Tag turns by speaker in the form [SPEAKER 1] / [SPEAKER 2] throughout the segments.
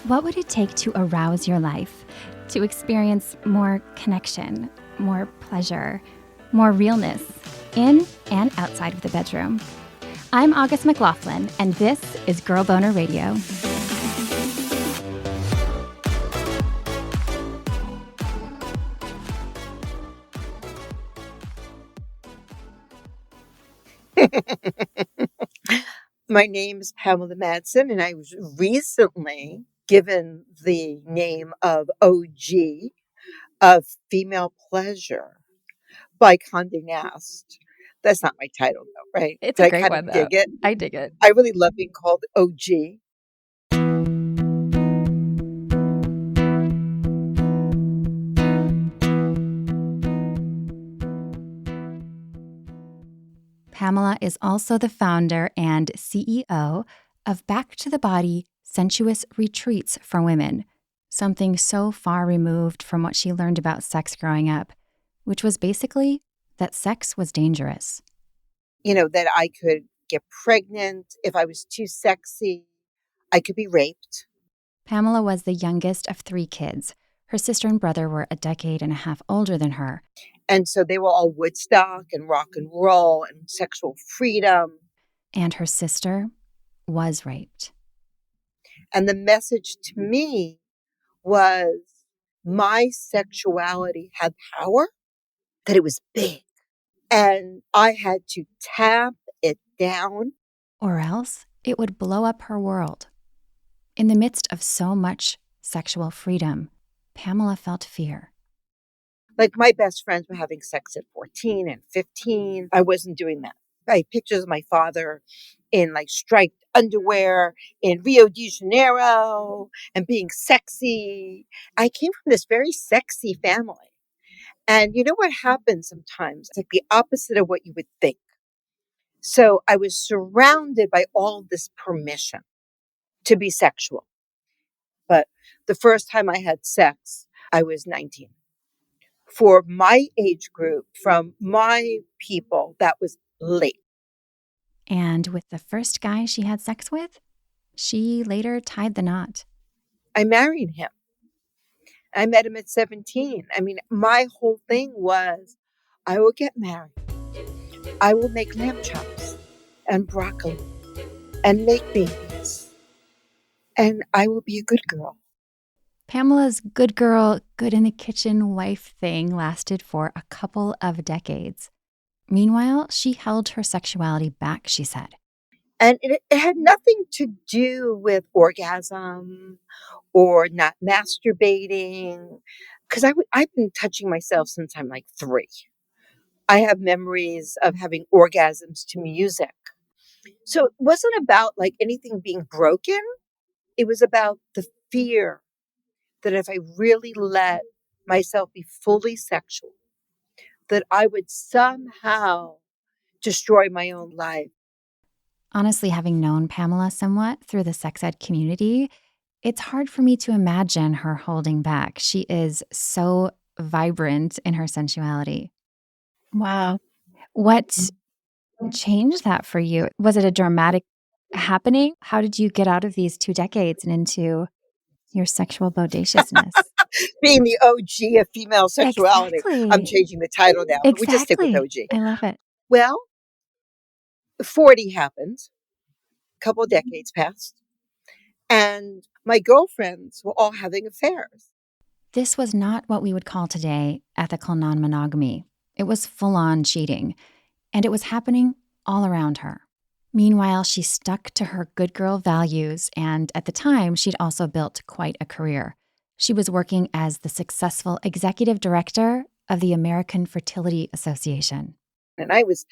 [SPEAKER 1] What would it take to arouse your life, to experience more connection, more pleasure, more realness, in and outside of the bedroom? I'm August McLaughlin, and this is Girl Boner Radio.
[SPEAKER 2] My name is Pamela Madsen, and I was recently given the name of OG of Female Pleasure by Condé Nast. That's not my title, though, right?
[SPEAKER 1] It's
[SPEAKER 2] But
[SPEAKER 1] a
[SPEAKER 2] I
[SPEAKER 1] great
[SPEAKER 2] kind
[SPEAKER 1] one,
[SPEAKER 2] of
[SPEAKER 1] though.
[SPEAKER 2] dig it.
[SPEAKER 1] I dig it.
[SPEAKER 2] I really love being called OG.
[SPEAKER 1] Pamela is also the founder and CEO of Back to the Body Sensuous Retreats for Women, something so far removed from what she learned about sex growing up, which was basically that sex was dangerous.
[SPEAKER 2] You know, that I could get pregnant if I was too sexy. I could be raped.
[SPEAKER 1] Pamela was the youngest of 3 kids. Her sister and brother were a decade and a half older than her.
[SPEAKER 2] And so they were all Woodstock and rock and roll and sexual freedom.
[SPEAKER 1] And her sister was raped.
[SPEAKER 2] And the message to me was my sexuality had power, that it was big. And I had to tap it down.
[SPEAKER 1] Or else it would blow up her world. In the midst of so much sexual freedom, Pamela felt fear.
[SPEAKER 2] Like my best friends were having sex at 14 and 15. I wasn't doing that. I had pictures of my father in like striped underwear in Rio de Janeiro and being sexy. I came from this very sexy family. And you know what happens sometimes? It's like the opposite of what you would think. So I was surrounded by all of this permission to be sexual. But the first time I had sex, I was 19. For my age group, from my people, that was late.
[SPEAKER 1] And with the first guy she had sex with, she later tied the knot.
[SPEAKER 2] I married him. I met him at 17. I mean, my whole thing was I will get married. I will make lamb chops and broccoli and make babies. And I will be a good girl.
[SPEAKER 1] Pamela's good girl, good in the kitchen wife thing lasted for a couple of decades. Meanwhile, she held her sexuality back, she said.
[SPEAKER 2] And it had nothing to do with orgasm or not masturbating. Because I've been touching myself since I'm like 3. I have memories of having orgasms to music. So it wasn't about like anything being broken. It was about the fear that if I really let myself be fully sexual, that I would somehow destroy my own life.
[SPEAKER 1] Honestly, having known Pamela somewhat through the sex ed community, it's hard for me to imagine her holding back. She is so vibrant in her sensuality. Wow. What changed that for you? Was it a dramatic happening? How did you get out of these 2 decades and into your sexual bodaciousness?
[SPEAKER 2] Being the OG of female sexuality.
[SPEAKER 1] Exactly.
[SPEAKER 2] I'm changing the title now, but we just stick with
[SPEAKER 1] Exactly.
[SPEAKER 2] OG.
[SPEAKER 1] I love it.
[SPEAKER 2] Well, 40 happened. A couple of decades passed. And my girlfriends were all having affairs.
[SPEAKER 1] This was not what we would call today ethical non-monogamy. It was full-on cheating, and it was happening all around her. Meanwhile, she stuck to her good girl values, and at the time, she'd also built quite a career. She was working as the successful executive director of the American Fertility Association.
[SPEAKER 2] And I was,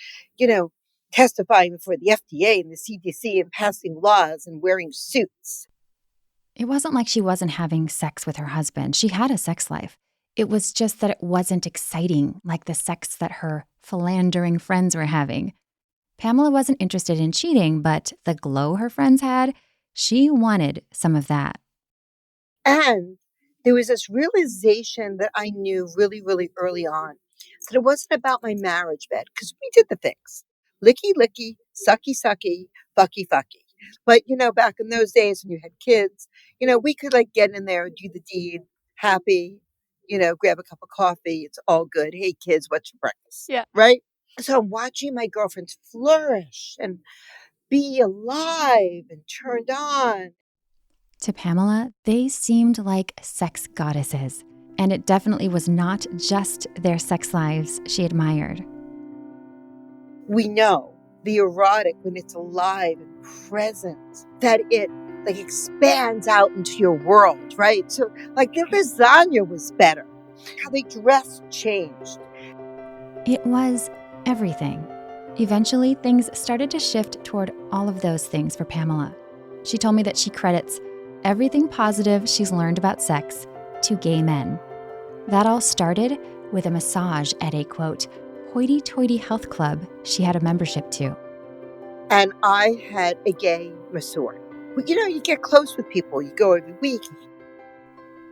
[SPEAKER 2] testifying before the FDA and the CDC and passing laws and wearing suits.
[SPEAKER 1] It wasn't like she wasn't having sex with her husband. She had a sex life. It was just that it wasn't exciting like the sex that her philandering friends were having. Pamela wasn't interested in cheating, but the glow her friends had, she wanted some of that.
[SPEAKER 2] And there was this realization that I knew really, really early on that it wasn't about my marriage bed, because we did the things. Licky, licky, sucky, sucky, fucky, fucky. But, back in those days when you had kids, we could like get in there, do the deed, happy, grab a cup of coffee. It's all good. Hey, kids, what's for breakfast?
[SPEAKER 1] Yeah.
[SPEAKER 2] Right. So I'm watching my girlfriends flourish and be alive and turned on.
[SPEAKER 1] To Pamela, they seemed like sex goddesses, and it definitely was not just their sex lives she admired.
[SPEAKER 2] We know the erotic, when it's alive and present, that it like expands out into your world, right? So like their lasagna was better. How they dressed changed.
[SPEAKER 1] It was everything. Eventually, things started to shift toward all of those things for Pamela. She told me that she credits everything positive she's learned about sex to gay men. That all started with a massage at a, quote, hoity-toity health club she had a membership to.
[SPEAKER 2] And I had a gay masseur. You get close with people. You go every week.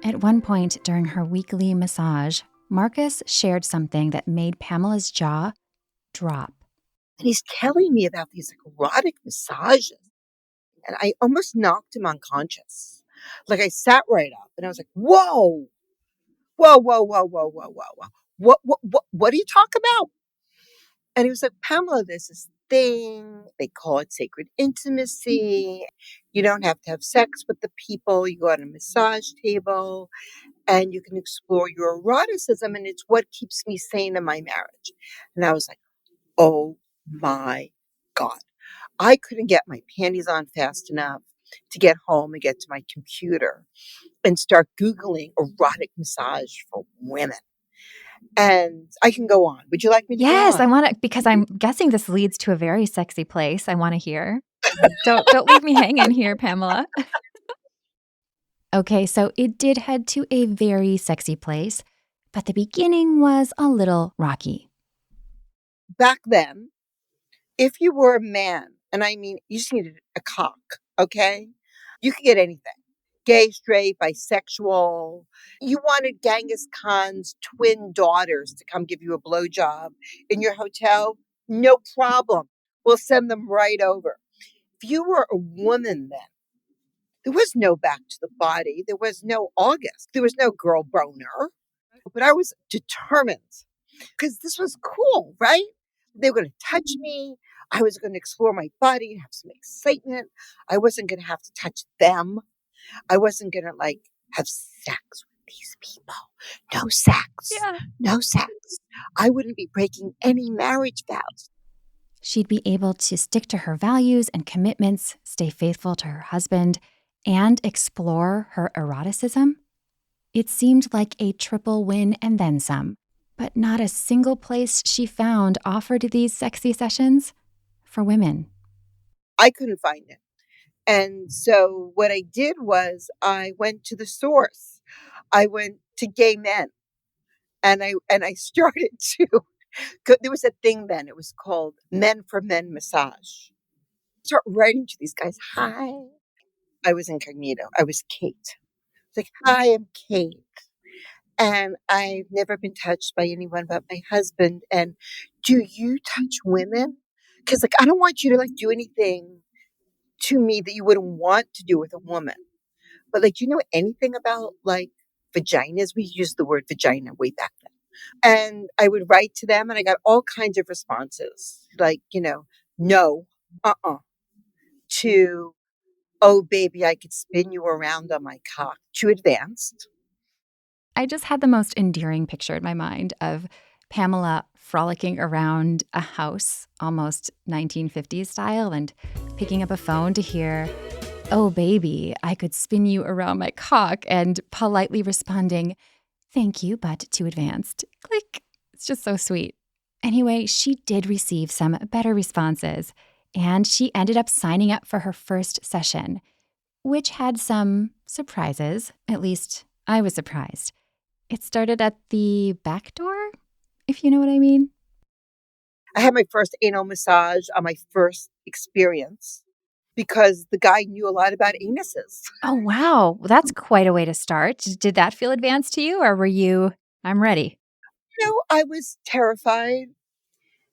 [SPEAKER 1] At one point during her weekly massage, Marcus shared something that made Pamela's jaw drop.
[SPEAKER 2] And he's telling me about these like, erotic massages. And I almost knocked him unconscious. Like I sat right up and I was like, whoa, whoa, whoa, whoa, whoa, whoa, whoa, whoa. What do you talk about? And he was like, Pamela, there's this thing. They call it sacred intimacy. You don't have to have sex with the people. You go on a massage table and you can explore your eroticism. And it's what keeps me sane in my marriage. And I was like, oh my God. I couldn't get my panties on fast enough to get home and get to my computer and start Googling erotic massage for women. And I can go on. Would you like me to go
[SPEAKER 1] Yes, I
[SPEAKER 2] on?
[SPEAKER 1] want to, because I'm guessing this leads to a very sexy place. I want to hear. Don't leave me hanging here, Pamela. Okay, so it did head to a very sexy place, but the beginning was a little rocky.
[SPEAKER 2] Back then, if you were a man, and I mean, you just needed a cock, okay? You could get anything. Gay, straight, bisexual. You wanted Genghis Khan's twin daughters to come give you a blowjob in your hotel? No problem. We'll send them right over. If you were a woman then, there was no back to the body. There was no August. There was no girl boner. But I was determined because this was cool, right? They were going to touch me. I was going to explore my body and have some excitement. I wasn't going to have to touch them. I wasn't going to like have sex with these people. No sex.
[SPEAKER 1] Yeah.
[SPEAKER 2] No sex. I wouldn't be breaking any marriage vows.
[SPEAKER 1] She'd be able to stick to her values and commitments, stay faithful to her husband, and explore her eroticism. It seemed like a triple win and then some, but not a single place she found offered these sexy sessions for women.
[SPEAKER 2] I couldn't find it. And so what I did was I went to the source. I went to gay men and I started to there was a thing then. It was called Men for Men Massage. Start writing to these guys. Hi. I was incognito. I was Kate. It's like, hi, I'm Kate. And I've never been touched by anyone but my husband. And do you touch women? Because like I don't want you to like do anything to me that you wouldn't want to do with a woman. But like, do you know anything about like vaginas? We used the word vagina way back then. And I would write to them and I got all kinds of responses like, no, to, oh, baby, I could spin you around on my cock. Too advanced.
[SPEAKER 1] I just had the most endearing picture in my mind of Pamela frolicking around a house, almost 1950s style, and picking up a phone to hear, oh, baby, I could spin you around my cock, and politely responding, thank you, but too advanced. Click. It's just so sweet. Anyway, she did receive some better responses, and she ended up signing up for her first session, which had some surprises. At least I was surprised. It started at the back door, if you know what I mean.
[SPEAKER 2] I had my first anal massage on my first experience because the guy knew a lot about anuses.
[SPEAKER 1] Oh, wow. Well, that's quite a way to start. Did that feel advanced to you, or were you, I'm ready?
[SPEAKER 2] I was terrified.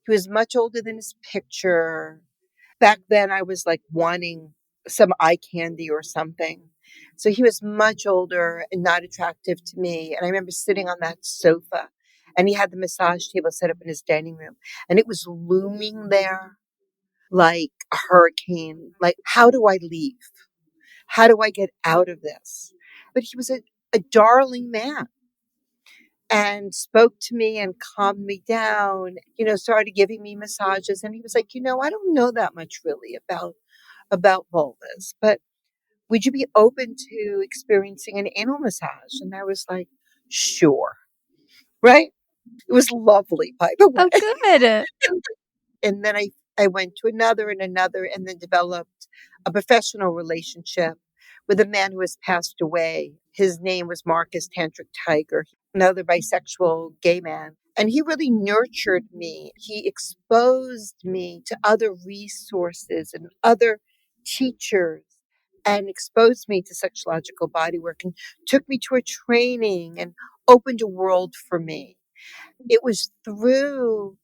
[SPEAKER 2] He was much older than his picture. Back then, I was like wanting some eye candy or something. So he was much older and not attractive to me. And I remember sitting on that sofa, and he had the massage table set up in his dining room, and it was looming there like a hurricane. Like, how do I leave? How do I get out of this? But he was a darling man, and spoke to me and calmed me down, started giving me massages. And he was like, I don't know that much really about vulvas, but would you be open to experiencing an anal massage? And I was like, sure. Right? It was lovely, by the
[SPEAKER 1] Oh,
[SPEAKER 2] way.
[SPEAKER 1] good.
[SPEAKER 2] And then I went to another and another, and then developed a professional relationship with a man who has passed away. His name was Marcus Tantric Tiger, another bisexual gay man. And he really nurtured me. He exposed me to other resources and other teachers, and exposed me to sexological bodywork, and took me to a training and opened a world for me. It was through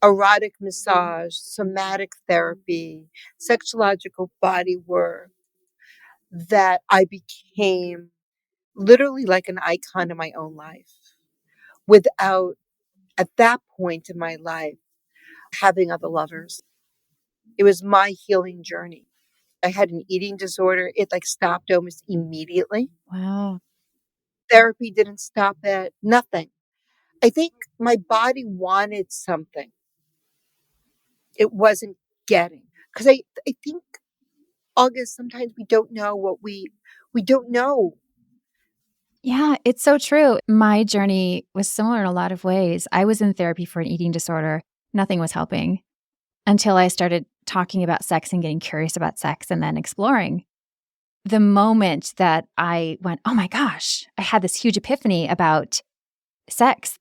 [SPEAKER 2] erotic massage, somatic therapy, sexological body work that I became literally like an icon in my own life without, at that point in my life, having other lovers. It was my healing journey. I had an eating disorder. It like stopped almost immediately.
[SPEAKER 1] Wow.
[SPEAKER 2] Therapy didn't stop it, nothing. I think my body wanted something it wasn't getting. Because I think, August, sometimes we don't know what we don't know.
[SPEAKER 1] Yeah, it's so true. My journey was similar in a lot of ways. I was in therapy for an eating disorder. Nothing was helping until I started talking about sex and getting curious about sex and then exploring. The moment that I went, oh my gosh, I had this huge epiphany about sex.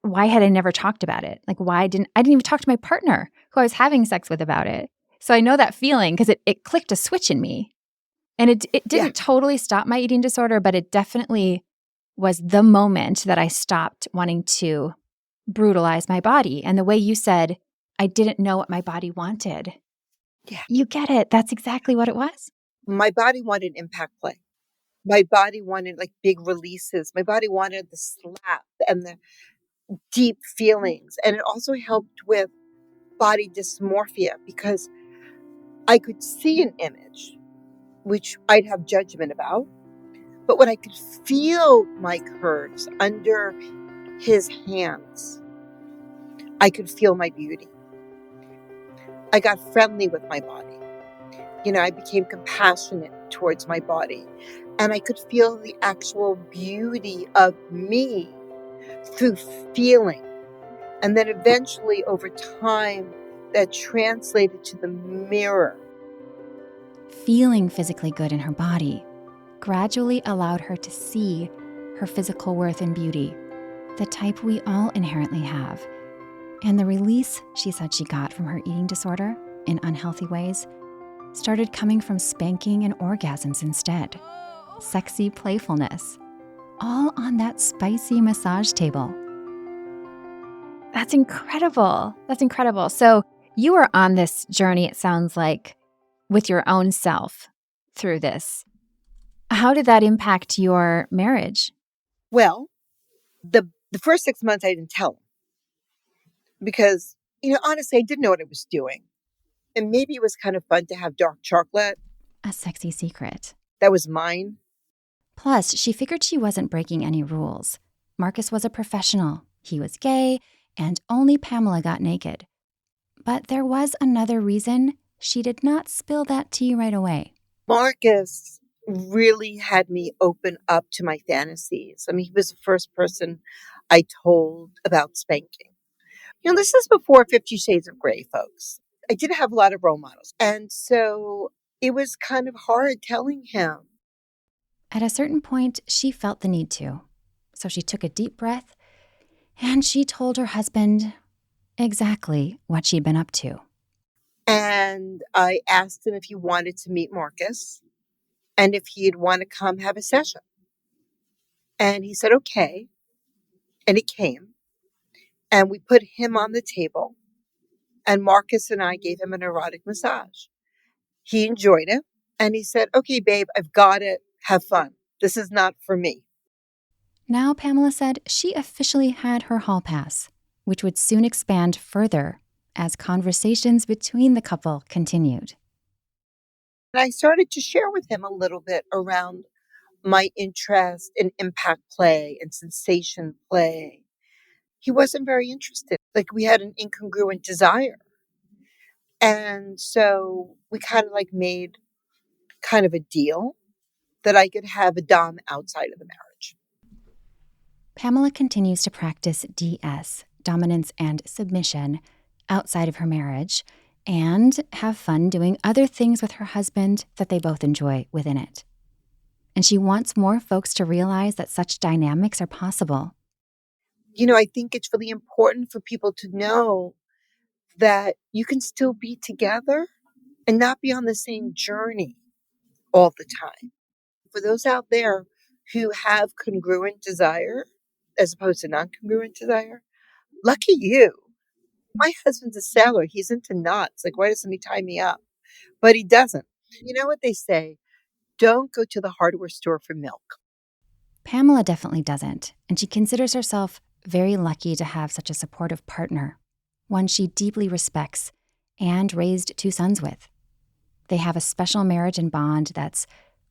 [SPEAKER 1] Why had I never talked about it? Like, I didn't even talk to my partner who I was having sex with about it. So I know that feeling because it clicked a switch in me. And it
[SPEAKER 2] Yeah,
[SPEAKER 1] didn't totally stop my eating disorder, but it definitely was the moment that I stopped wanting to brutalize my body. And the way you said, I didn't know what my body wanted.
[SPEAKER 2] yeah.
[SPEAKER 1] You get it. That's exactly what it was.
[SPEAKER 2] My body wanted impact play. My body wanted like big releases. My body wanted the slap and the deep feelings. And it also helped with body dysmorphia because I could see an image, which I'd have judgment about. But when I could feel my curves under his hands, I could feel my beauty. I got friendly with my body. I became compassionate towards my body, and I could feel the actual beauty of me through feeling. And then eventually, over time, that translated to the mirror.
[SPEAKER 1] Feeling physically good in her body gradually allowed her to see her physical worth and beauty, the type we all inherently have. And the release she said she got from her eating disorder in unhealthy ways started coming from spanking and orgasms instead. Sexy playfulness, all on that spicy massage table. That's incredible. That's incredible. So you were on this journey, it sounds like, with your own self through this. How did that impact your marriage?
[SPEAKER 2] Well, the first 6 months I didn't tell him because, honestly, I didn't know what I was doing. And maybe it was kind of fun to have dark chocolate
[SPEAKER 1] A sexy secret.
[SPEAKER 2] that was mine.
[SPEAKER 1] Plus, she figured she wasn't breaking any rules. Marcus was a professional, he was gay, and only Pamela got naked. But there was another reason she did not spill that tea right away.
[SPEAKER 2] Marcus really had me open up to my fantasies. I mean, he was the first person I told about spanking. This is before 50 Shades of Grey, folks. I didn't have a lot of role models. And so it was kind of hard telling him.
[SPEAKER 1] At a certain point, she felt the need to. So she took a deep breath and she told her husband exactly what she'd been up to.
[SPEAKER 2] And I asked him if he wanted to meet Marcus and if he'd want to come have a session. And he said, okay. And he came and we put him on the table. And Marcus and I gave him an erotic massage. He enjoyed it. And he said, okay, babe, I've got it. Have fun. This is not for me.
[SPEAKER 1] Now, Pamela said she officially had her hall pass, which would soon expand further as conversations between the couple continued.
[SPEAKER 2] And I started to share with him a little bit around my interest in impact play and sensation play. He wasn't very interested. Like, we had an incongruent desire. And so we kind of like made kind of a deal that I could have a dom outside of the marriage.
[SPEAKER 1] Pamela continues to practice DS, dominance and submission, outside of her marriage, and have fun doing other things with her husband that they both enjoy within it. And she wants more folks to realize that such dynamics are possible.
[SPEAKER 2] I think it's really important for people to know that you can still be together and not be on the same journey all the time. For those out there who have congruent desire as opposed to non-congruent desire, lucky you. My husband's a sailor. He's into knots. Like, why doesn't he tie me up? But he doesn't. You know what they say? Don't go to the hardware store for milk.
[SPEAKER 1] Pamela definitely doesn't, and she considers herself very lucky to have such a supportive partner, one she deeply respects and raised 2 sons with. They have a special marriage and bond that's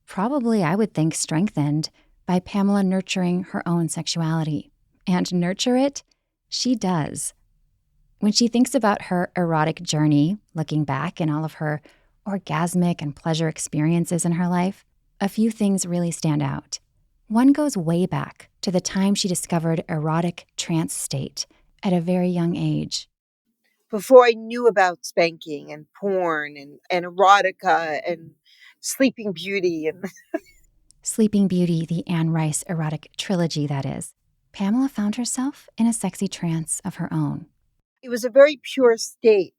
[SPEAKER 1] probably, I would think, strengthened by Pamela nurturing her own sexuality. And nurture it, she does. When she thinks about her erotic journey, looking back in all of her orgasmic and pleasure experiences in her life, a few things really stand out. One goes way back to the time she discovered erotic trance state at a very young age.
[SPEAKER 2] Before I knew about spanking and porn and erotica and Sleeping Beauty and
[SPEAKER 1] Sleeping Beauty, the Anne Rice erotic trilogy, that is. Pamela found herself in a sexy trance of her own.
[SPEAKER 2] it was a very pure state,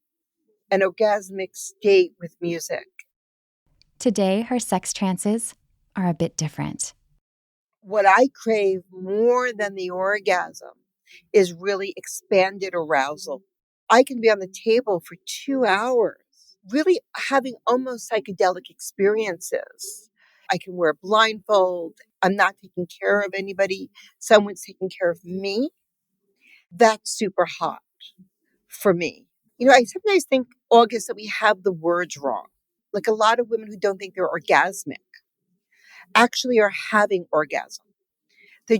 [SPEAKER 2] an orgasmic state with music.
[SPEAKER 1] Today, her sex trances are a bit different.
[SPEAKER 2] What I crave more than the orgasm is really expanded arousal. I can be on the table for 2 hours, really having almost psychedelic experiences. I can wear a blindfold. I'm not taking care of anybody. Someone's taking care of me. That's super hot for me. I sometimes think, August, that we have the words wrong. Like, a lot of women who don't think they're orgasmic actually are having orgasm. They're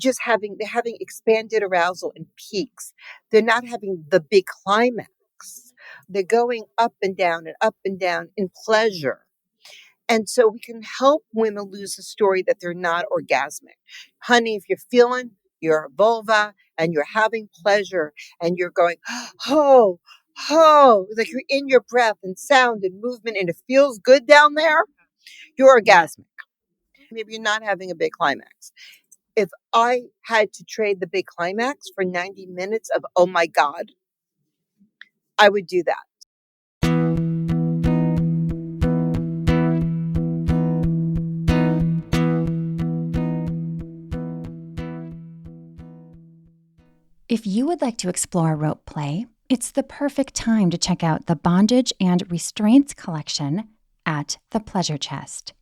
[SPEAKER 2] having expanded arousal and peaks. They're not having the big climax. They're going up and down in pleasure. And so we can help women lose the story that they're not orgasmic. Honey, if you're feeling your vulva and you're having pleasure and you're going, oh, like you're in your breath and sound and movement and it feels good down there, you're orgasmic. Maybe you're not having a big climax. If I had to trade the big climax for 90 minutes of, oh my God, I would do that.
[SPEAKER 1] If you would like to explore rope play, it's the perfect time to check out the Bondage and Restraints collection at The Pleasure Chest.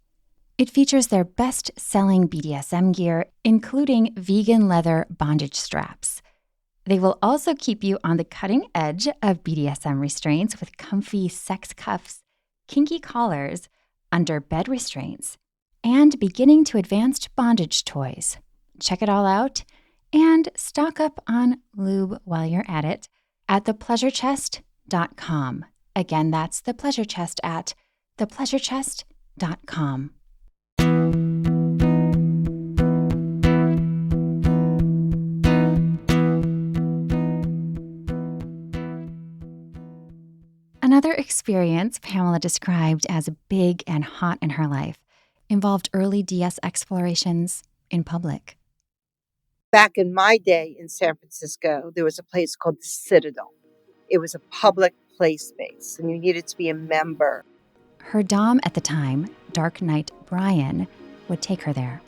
[SPEAKER 1] It features their best-selling BDSM gear, including vegan leather bondage straps. They will also keep you on the cutting edge of BDSM restraints with comfy sex cuffs, kinky collars, under bed restraints, and beginning to advanced bondage toys. Check it all out and stock up on lube while you're at it at thepleasurechest.com. Again, that's The Pleasure Chest at thepleasurechest.com. Another experience Pamela described as big and hot in her life involved early DS explorations in public.
[SPEAKER 2] Back in my day in San Francisco, there was a place called the Citadel. It was a public play space, and you needed to be a member.
[SPEAKER 1] Her dom at the time, Dark Knight Brian, would take her there.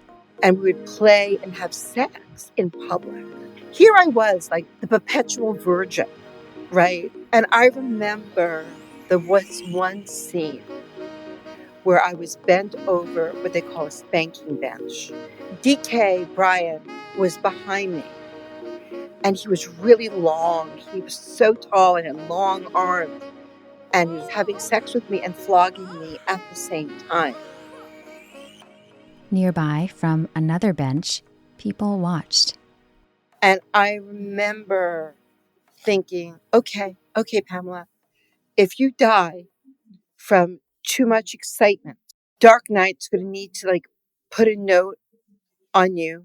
[SPEAKER 2] And we would play and have sex in public. Here I was, like the perpetual virgin, right? And I remember there was one scene where I was bent over what they call a spanking bench. DK Brian was behind me, and he was really long. He was so tall and had long arms, and he was having sex with me and flogging me at the same time.
[SPEAKER 1] Nearby, from another bench, people watched.
[SPEAKER 2] And I remember thinking, okay, Pamela, if you die from too much excitement, Dark Knight's going to need to put a note on you.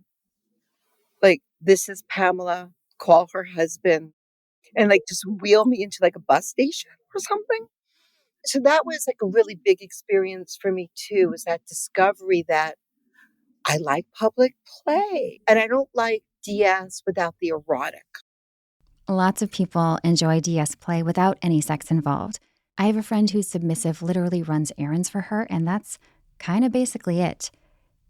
[SPEAKER 2] Like, this is Pamela, call her husband, and just wheel me into a bus station or something. So that was a really big experience for me too, was that discovery that I like public play and I don't like DS without the erotic.
[SPEAKER 1] Lots of people enjoy DS play without any sex involved. I have a friend who's submissive literally runs errands for her, and that's kind of basically it.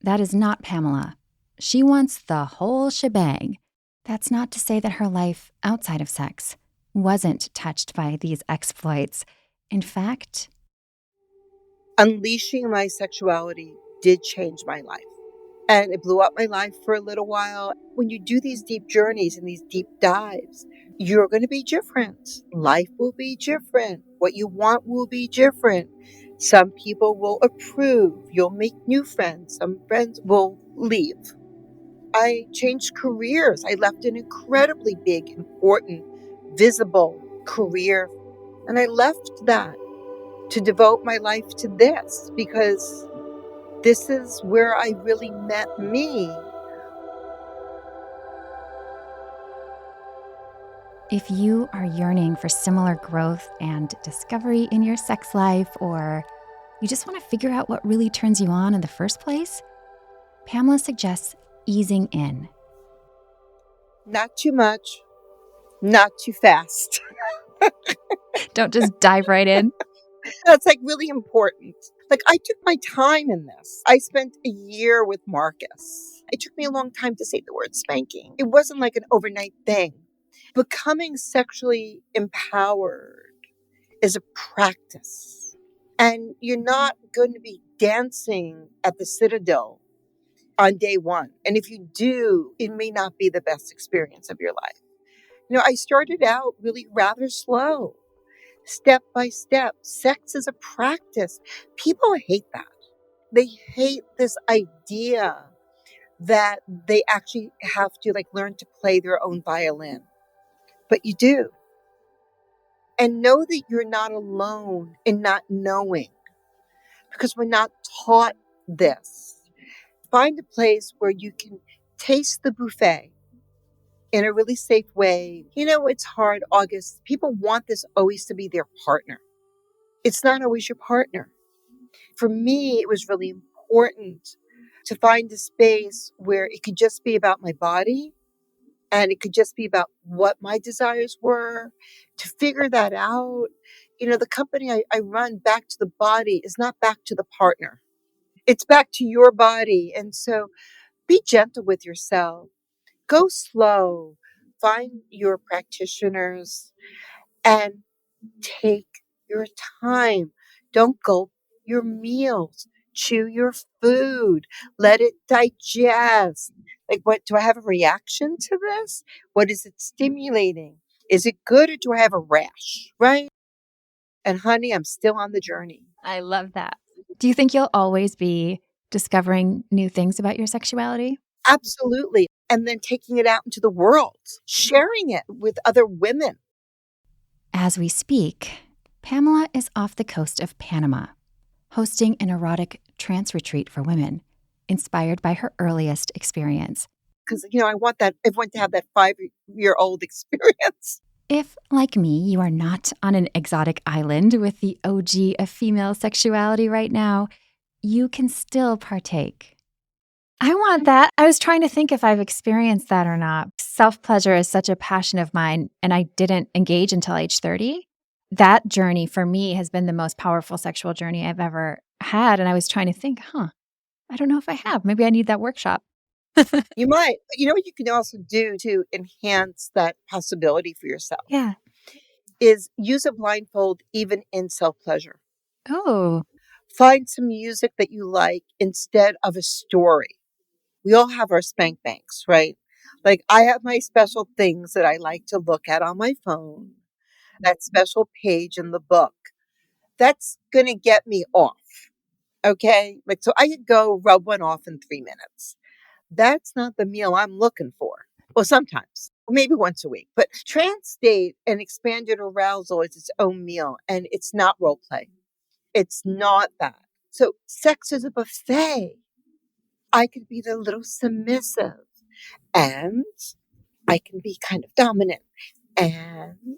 [SPEAKER 1] That is not Pamela. She wants the whole shebang. That's not to say that her life outside of sex wasn't touched by these exploits. In fact,
[SPEAKER 2] Unleashing my sexuality did change my life. And it blew up my life for a little while. When you do these deep journeys and these deep dives, you're going to be different. Life will be different. What you want will be different. Some people will approve. You'll make new friends. Some friends will leave. I changed careers. I left an incredibly big, important, visible career. And I left that to devote my life to this because this is where I really met me.
[SPEAKER 1] if you are yearning for similar growth and discovery in your sex life, or you just want to figure out what really turns you on in the first place, Pamela suggests easing in.
[SPEAKER 2] Not too much, not too fast.
[SPEAKER 1] Don't just dive right in.
[SPEAKER 2] That's really important. I took my time in this. I spent a year with Marcus. It took me a long time to say the word spanking. It wasn't like an overnight thing. Becoming sexually empowered is a practice. And you're not going to be dancing at the Citadel on day one. And if you do, it may not be the best experience of your life. I started out really rather slow, step by step. Sex is a practice. People hate that. They hate this idea that they actually have to learn to play their own violin. But you do. And know that you're not alone in not knowing because we're not taught this. Find a place where you can taste the buffet in a really safe way. It's hard, August. People want this always to be their partner. It's not always your partner. For me, it was really important to find a space where it could just be about my body and it could just be about what my desires were, to figure that out. The company I run, Back to the Body, is not back to the partner. It's back to your body. And so be gentle with yourself. Go slow. Find your practitioners and take your time. Don't gulp your meals. Chew your food. Let it digest. What do I have a reaction to this? What is it stimulating? Is it good or do I have a rash? Right? And honey, I'm still on the journey.
[SPEAKER 1] I love that. Do you think you'll always be discovering new things about your sexuality?
[SPEAKER 2] Absolutely. And then taking it out into the world, sharing it with other women.
[SPEAKER 1] As we speak, Pamela is off the coast of Panama, hosting an erotic trance retreat for women, inspired by her earliest experience.
[SPEAKER 2] Because, I want everyone to have that 5-year-old experience.
[SPEAKER 1] If, like me, you are not on an exotic island with the OG of female sexuality right now, you can still partake. I want that. I was trying to think if I've experienced that or not. Self-pleasure is such a passion of mine, and I didn't engage until age 30. That journey for me has been the most powerful sexual journey I've ever had. And I was trying to think, I don't know if I have. Maybe I need that workshop.
[SPEAKER 2] You might. But you know what you can also do to enhance that possibility for yourself
[SPEAKER 1] Yeah.
[SPEAKER 2] is use a blindfold even in self-pleasure.
[SPEAKER 1] Oh,
[SPEAKER 2] Find some music that you like instead of a story. We all have our spank banks, right? Like I have my special things that I like to look at on my phone, that special page in the book. That's going to get me off. Okay. Like, so I could go rub one off in 3 minutes. That's not the meal I'm looking for. Well, sometimes, maybe once a week, but trance state and expanded arousal is its own meal and it's not role play. It's not that. So sex is a buffet. I could be the little submissive and I can be kind of dominant and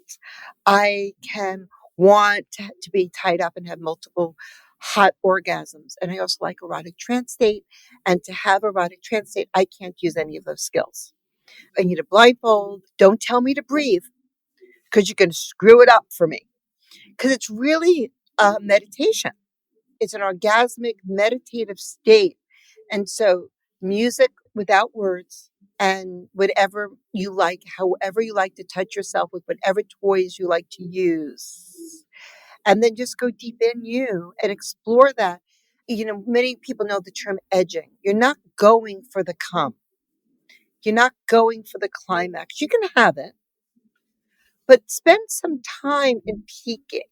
[SPEAKER 2] I can want to be tied up and have multiple hot orgasms. And I also like erotic trance state. And to have erotic trance state, I can't use any of those skills. I need a blindfold. Don't tell me to breathe because you're going to screw it up for me. Because it's really meditation. It's an orgasmic meditative state. And so music without words and whatever you like, however you like to touch yourself with whatever toys you like to use. And then just go deep in you and explore that. Many people know the term edging. You're not going for the come. You're not going for the climax. You can have it, but spend some time in peaking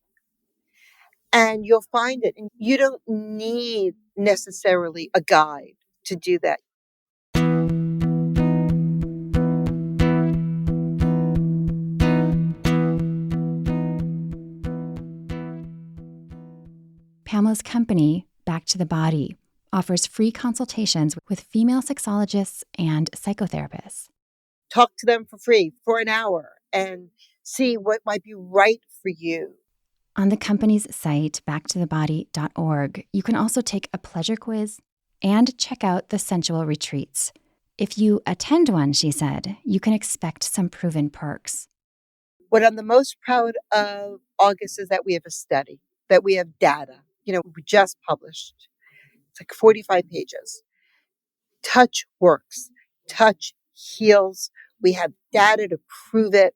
[SPEAKER 2] and you'll find it. And you don't need necessarily a guide to do that.
[SPEAKER 1] Pamela's company, Back to the Body, offers free consultations with female sexologists and psychotherapists.
[SPEAKER 2] Talk to them for free for an hour and see what might be right for you.
[SPEAKER 1] On the company's site, backtothebody.org, you can also take a pleasure quiz and check out the Sensual Retreats. If you attend one, she said, you can expect some proven perks.
[SPEAKER 2] What I'm the most proud of, August, is that we have a study, that we have data. We just published. It's like 45 pages. Touch works. Touch heals. We have data to prove it.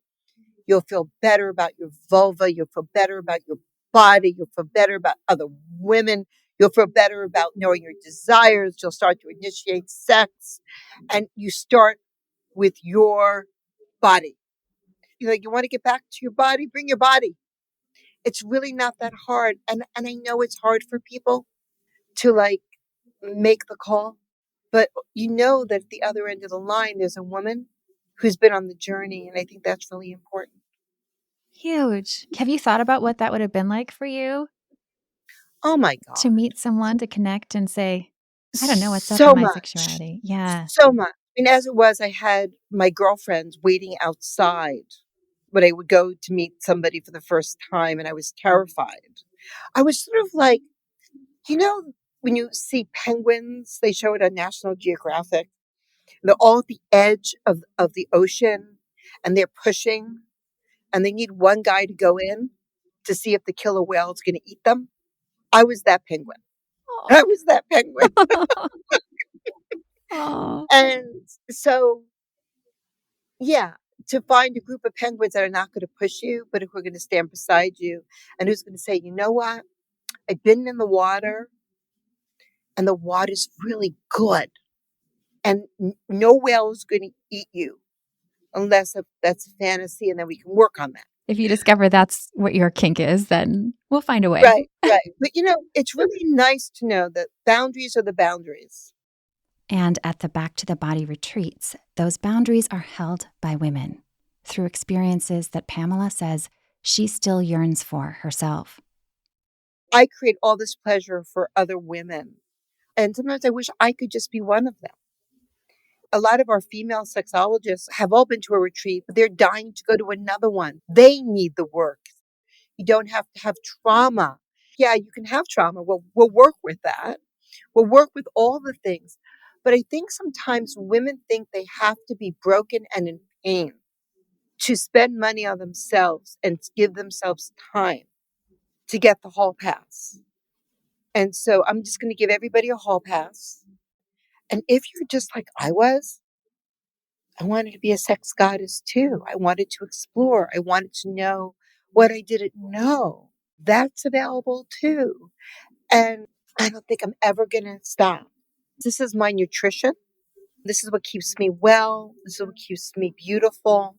[SPEAKER 2] You'll feel better about your vulva. You'll feel better about your body. You'll feel better about other women. You'll feel better about knowing your desires. You'll start to initiate sex. And you start with your body. You want to get back to your body? Bring your body. It's really not that hard. And I know it's hard for people to make the call, but that at the other end of the line, there's a woman who's been on the journey. And I think that's really important.
[SPEAKER 1] Huge. Have you thought about what that would have been like for you?
[SPEAKER 2] Oh my
[SPEAKER 1] To
[SPEAKER 2] God.
[SPEAKER 1] meet someone, to connect and say, I don't know what's up in
[SPEAKER 2] So
[SPEAKER 1] my
[SPEAKER 2] much.
[SPEAKER 1] sexuality. Yeah.
[SPEAKER 2] So much. And as it was, I had my girlfriends waiting outside when I would go to meet somebody for the first time, and I was terrified. I was sort of like, when you see penguins, they show it on National Geographic. They're all at the edge of the ocean and they're pushing and they need one guy to go in to see if the killer whale is going to eat them. I was that penguin. I was that penguin.
[SPEAKER 1] Oh.
[SPEAKER 2] And so, yeah, to find a group of penguins that are not going to push you, but who are going to stand beside you and who's going to say, you know what? I've been in the water and the water's really good. And no whale is going to eat you unless that's a fantasy, and then we can work on that.
[SPEAKER 1] If you discover that's what your kink is, then we'll find a way.
[SPEAKER 2] Right. But it's really nice to know that boundaries are the boundaries.
[SPEAKER 1] And at the Back to the Body retreats, those boundaries are held by women through experiences that Pamela says she still yearns for herself.
[SPEAKER 2] I create all this pleasure for other women. And sometimes I wish I could just be one of them. A lot of our female sexologists have all been to a retreat, but they're dying to go to another one. They need the work. You don't have to have trauma. Yeah, you can have trauma. We'll work with that. We'll work with all the things. But I think sometimes women think they have to be broken and in pain to spend money on themselves and give themselves time to get the hall pass. And so I'm just going to give everybody a hall pass. And if you're just like I was, I wanted to be a sex goddess too. I wanted to explore. I wanted to know what I didn't know. That's available too. And I don't think I'm ever going to stop. This is my nutrition. This is what keeps me well. This is what keeps me beautiful.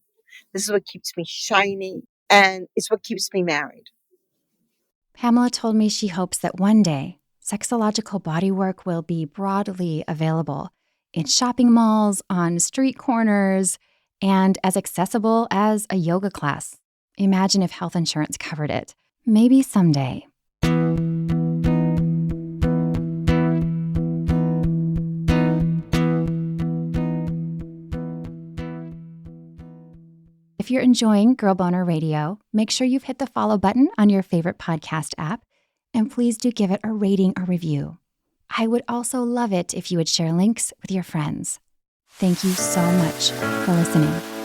[SPEAKER 2] This is what keeps me shiny. And it's what keeps me married.
[SPEAKER 1] Pamela told me she hopes that one day, sexological bodywork will be broadly available in shopping malls, on street corners, and as accessible as a yoga class. Imagine if health insurance covered it. Maybe someday. If you're enjoying Girl Boner Radio, make sure you've hit the follow button on your favorite podcast app, and please do give it a rating or review. I would also love it if you would share links with your friends. Thank you so much for listening.